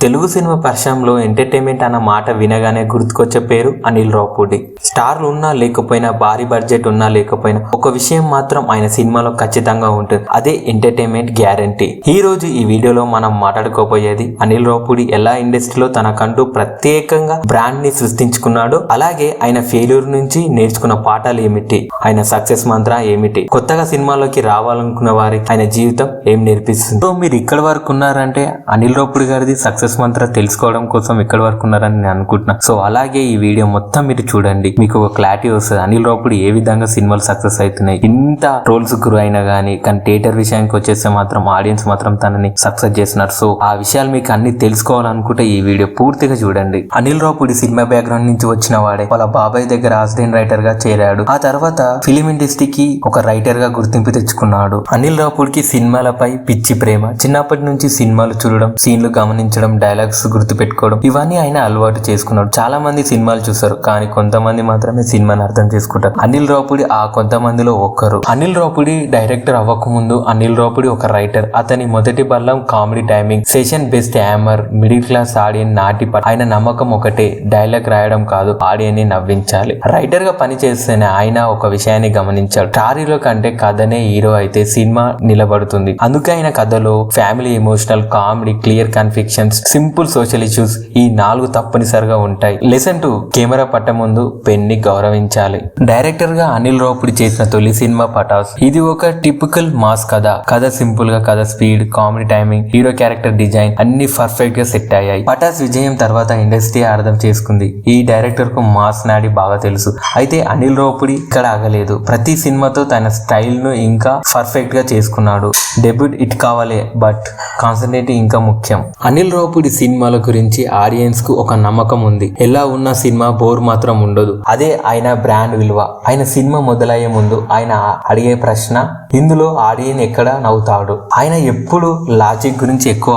Telugu cinema పరిశ్రమలో entertainment అన్న మాట వినగానే గుర్తుకొచ్చే పేరు అనిల్ రావుపూడి. స్టార్లు ఉన్నా లేకపోయినా, భారీ బడ్జెట్ ఉన్నా లేకపోయినా, ఒక విషయం మాత్రం ఆయన సినిమాలో ఖచ్చితంగా ఉంటుంది. అదే ఎంటర్టైన్మెంట్ గ్యారంటీ. ఈ రోజు ఈ వీడియోలో మనం మాట్లాడుకోబోయేది అనిల్ రావుపూడి ఎలా ఇండస్ట్రీలో తనకంటూ ప్రత్యేకంగా బ్రాండ్ ని సృష్టించుకున్నాడు, అలాగే ఆయన ఫెయిల్యూర్ నుంచి నేర్చుకున్న పాఠాలు ఏమిటి, ఆయన సక్సెస్ మంత్ర ఏమిటి, కొత్తగా సినిమాలోకి రావాలనుకున్న వారికి ఆయన జీవితం ఏం నేర్పిస్తుంది. సో మీరు ఇక్కడ వరకు ఉన్నారంటే అనిల్ రావుపూడి గారిది సక్సెస్ మంత్ర తెలుసుకోవడం కోసం ఇక్కడ వరకు ఉన్నారని నేను అనుకుంటున్నా. సో అలాగే ఈ వీడియో మొత్తం మీరు చూడండి, మీకు ఒక క్లారిటీ వస్తుంది అనిల్ రావుపూడి ఏ విధంగా సినిమాలు సక్సెస్ అవుతున్నాయి. ఇంత ట్రోల్స్ గురి అయినా కానీ థియేటర్ విషయానికి వచ్చేస్తే మాత్రం ఆడియన్స్ మాత్రం తనని సక్సెస్ చేస్తున్నారు. సో ఆ విషయాలు మీకు అన్ని తెలుసుకోవాలనుకుంటే ఈ వీడియో పూర్తిగా చూడండి. అనిల్ రావుపూడి సినిమా బ్యాక్గ్రౌండ్ నుంచి వచ్చిన వాడే. వాళ్ళ బాబాయ్ దగ్గర అసిస్టెంట్ రైటర్ గా చేరాడు. ఆ తర్వాత ఫిలిం ఇండస్ట్రీకి ఒక రైటర్ గా గుర్తింపు తెచ్చుకున్నాడు. అనిల్ రావుపూడికి సినిమాలపై పిచ్చి ప్రేమ. చిన్నప్పటి నుంచి సినిమాలు చూడడం, సీన్లు గమనించడం, డైలాగ్స్ గుర్తు పెట్టుకోవడం, ఇవన్నీ ఆయన అలవాటు చేసుకున్నాడు. చాలా మంది సినిమాలు చూస్తారు, కానీ కొంతమంది మాత్రమే సినిమాని అర్థం చేసుకుంటారు. అనిల్ రావుపూడి ఆ కొంతమందిలో ఒక్కరు. అనిల్ రావుపూడి డైరెక్టర్ అవ్వకముందు అనిల్ రావుపూడి ఒక రైటర్. అతని మొదటి బల్లం కామెడీ టైమింగ్, సెషన్ బెస్ట్ హ్యామర్, మిడిల్ క్లాస్ ఆడియన్ నాటి. ఆయన నమ్మకం ఒకటే, డైలాగ్ రాయడం కాదు, ఆడియన్ ని నవ్వించాలి. రైటర్ గా పని చేస్తేనే ఆయన ఒక విషయాన్ని గమనించాడు. స్టార్ హీరో కంటే కథనే హీరో అయితే సినిమా నిలబడుతుంది. అందుకే ఆయన కథలో ఫ్యామిలీ, ఎమోషనల్, కామెడీ, క్లియర్ కన్ఫిక్షన్స్, సింపుల్ సోషల్ ఇష్యూస్, ఈ 4 తప్పనిసరిగా ఉంటాయి. లెసన్ 2, కెమెరా పట్ట ముందు పెన్ ని గౌరవించాలి. డైరెక్టర్ గా అనిల్ రావుపూడి చేసిన తొలి సినిమా పటాస్. ఇది ఒక టిపికల్ మాస్ కథ సింపుల్ గా, కథ speed, comedy timing, hero character design అన్ని పర్ఫెక్ట్ గా సెట్ అయ్యాయి. పటాస్ విజయం తర్వాత ఇండస్ట్రీ అర్థం చేసుకుంది, ఈ డైరెక్టర్ కు మాస్ నాడి బాగా తెలుసు. అయితే అనిల్ రావుపూడి ఇక్కడ ఆగలేదు. ప్రతి సినిమాతో తన స్టైల్ ను ఇంకా పర్ఫెక్ట్ గా చేసుకున్నాడు. డెబ్యూట్ హిట్ కావాలి, బట్ కాన్సన్ట్రేట్ ఇంకా ముఖ్యం. అనిల్ రావుపూడి సినిమాల గురించి ఆడియన్స్ కు ఒక నమ్మకం ఉంది. ఎలా ఉన్న సినిమా బోర్ మాత్రం ఉండదు. అదే ఆయన బ్రాండ్ విలువ. ఆయన సినిమా మొదలయ్యే ముందు ఆయన అడిగే ప్రశ్న, ఇందులో ఆడియన్ ఎక్కడ నవ్వుతాడు. ఆయన ఎప్పుడు లాజిక్ గురించి ఎక్కువ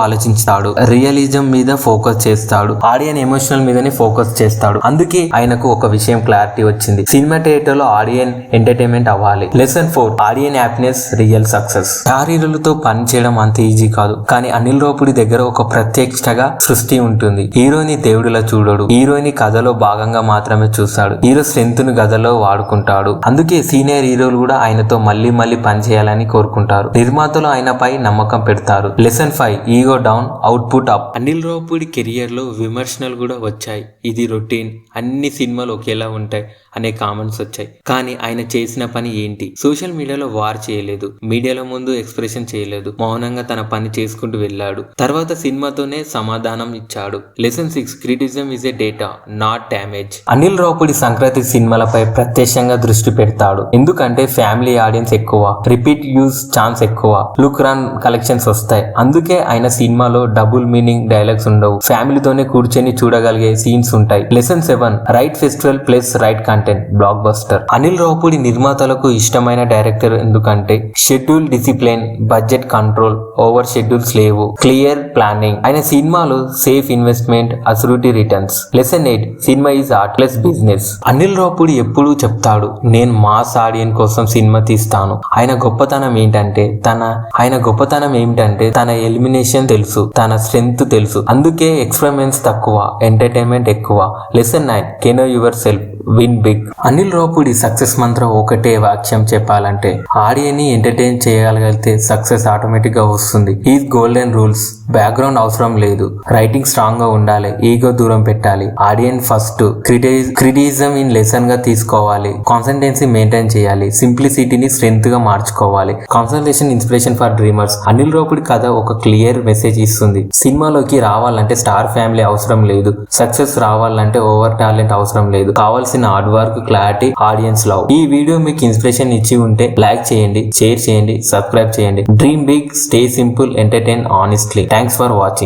ఆలోచిస్తాడు. రియలిజం మీద ఫోకస్ చేస్తాడు. ఆడియన్ ఎమోషనల్ మీదనే ఫోకస్ చేస్తాడు. అందుకే ఆయనకు ఒక విషయం క్లారిటీ వచ్చింది, సినిమా థియేటర్ లో ఆడియన్ ఎంటర్టైన్మెంట్ అవ్వాలి. లెసన్ 4, ఆడియన్ హ్యాపీనెస్ రియల్ సక్సెస్. స్టార్ హీరోలతో పని చేయడం అంత ఈజీ కాదు, కానీ అనిల్ రావుపూడి దగ్గర ఒక ప్రత్యక్షగా సృష్టి ఉంటుంది. హీరోని దేవుడిలా చూడడు, హీరోని కథలో భాగంగా మాత్రమే చూస్తాడు. హీరో స్ట్రెంత్ ను కథలో వాడుకుంటాడు. అందుకే సీనియర్ హీరోలు కూడా ఆయనతో మళ్ళీ పని చేయాలని కోరుకుంటారు. నిర్మాతలు ఆయనపై నమ్మకం పెడతారు. Lesson 5, ego down, output up. Anil Ravipudi career లో విమర్శనలు కూడా వచ్చాయి. ఇది రొటీన్, అన్ని సినిమాలు ఒకేలా ఉంటాయి అనే కామెంట్స్ వచ్చాయి. కానీ ఆయన చేసిన పని ఏంటి? సోషల్ మీడియాలో వార్ చేయలేదు, మీడియాలో ముందు ఎక్స్ప్రెషన్ చేయలేదు, మౌనంగా తన పని చేసుకుంటూ వెళ్ళాడు. తర్వాత సినిమాతోనే సమాధానం ఇచ్చాడు. Lesson 6, criticism is a data, not damage. Anil Ravipudi Sankranti సినిమాలపై ప్రత్యేకంగా దృష్టి పెడతాడు. ఎందుకంటే ఫ్యామిలీ ఆడియన్స్ ఎక్కువ, రిపీట్ యూజ్ ఛాన్స్ ఎక్కువ, లుక్ రన్ కలెక్షన్స్ వస్తాయి. అందుకే ఆయన సినిమాలో డబుల్ మీనింగ్ డైలాగ్స్ ఉండవు, ఫ్యామిలీతోనే కూర్చొని చూడగలిగే సీన్స్ ఉంటాయి. Lesson 7, right festival plus right content, blockbuster. Anil Ravipudi నిర్మాతలకు ఇష్టమైన డైరెక్టర్ ఎందుకంటే schedule discipline, budget control, over schedules లేవు, క్లియర్ ప్లానింగ్. ఆయన సినిమాలు సేఫ్ ఇన్వెస్ట్మెంట్, అసూరిటీ returns. Lesson 8, cinema is art plus business. Anil Ravipudi ఎప్పుడూ చెప్తాడు, నేను మాస్ ఆడియన్స్ కోసం సినిమా తీస్తాను. ఆయన గొప్పతనం ఏమిటంటే తన ఎలిమినేషన్ తెలుసు, తన స్ట్రెంగ్త్ తెలుసు. అందుకే ఎక్స్పెరిమెంట్స్ తక్కువ, ఎంటర్టైన్మెంట్ ఎక్కువ. Lesson 9, know your self, win big. Anil Ravipudi success మంత్రం ఒకటే వాక్యం చెప్పాలంటే, ఆడియన్ ని ఎంటర్టైన్ చేయగలిగితే సక్సెస్ ఆటోమేటిక్ గా వస్తుంది. ఈ గోల్డెన్ రూల్స్. బ్యాక్గ్రౌండ్ అవసరం లేదు, రైటింగ్ స్ట్రాంగ్ గా ఉండాలి, ఈగో దూరం పెట్టాలి, ఆడియన్ ఫస్ట్, క్రిటిసిజం ఇన్ లెసన్ గా తీసుకోవాలి, కాన్సంట్రేన్సీ మెయింటైన్ చేయాలి, సింప్లిసిటీని స్ట్రెంత్ గా మార్చుకోవాలి, concentration inspiration for dreamers. Anil Ravipudi కథ ఒక క్లియర్ మెసేజ్ ఇస్తుంది. సినిమాలోకి రావాలంటే స్టార్ ఫ్యామిలీ అవసరం లేదు, సక్సెస్ రావాలంటే ఓవర్ టాలెంట్ అవసరం లేదు, కావాల్సిన hard work, clarity, audience love. ఈ వీడియో మీకు ఇన్స్పిరేషన్ ఇచ్చి ఉంటే లైక్ చేయండి, షేర్ చేయండి, సబ్స్క్రైబ్ చేయండి. Dream big, stay simple, entertain honestly. Thanks for watching.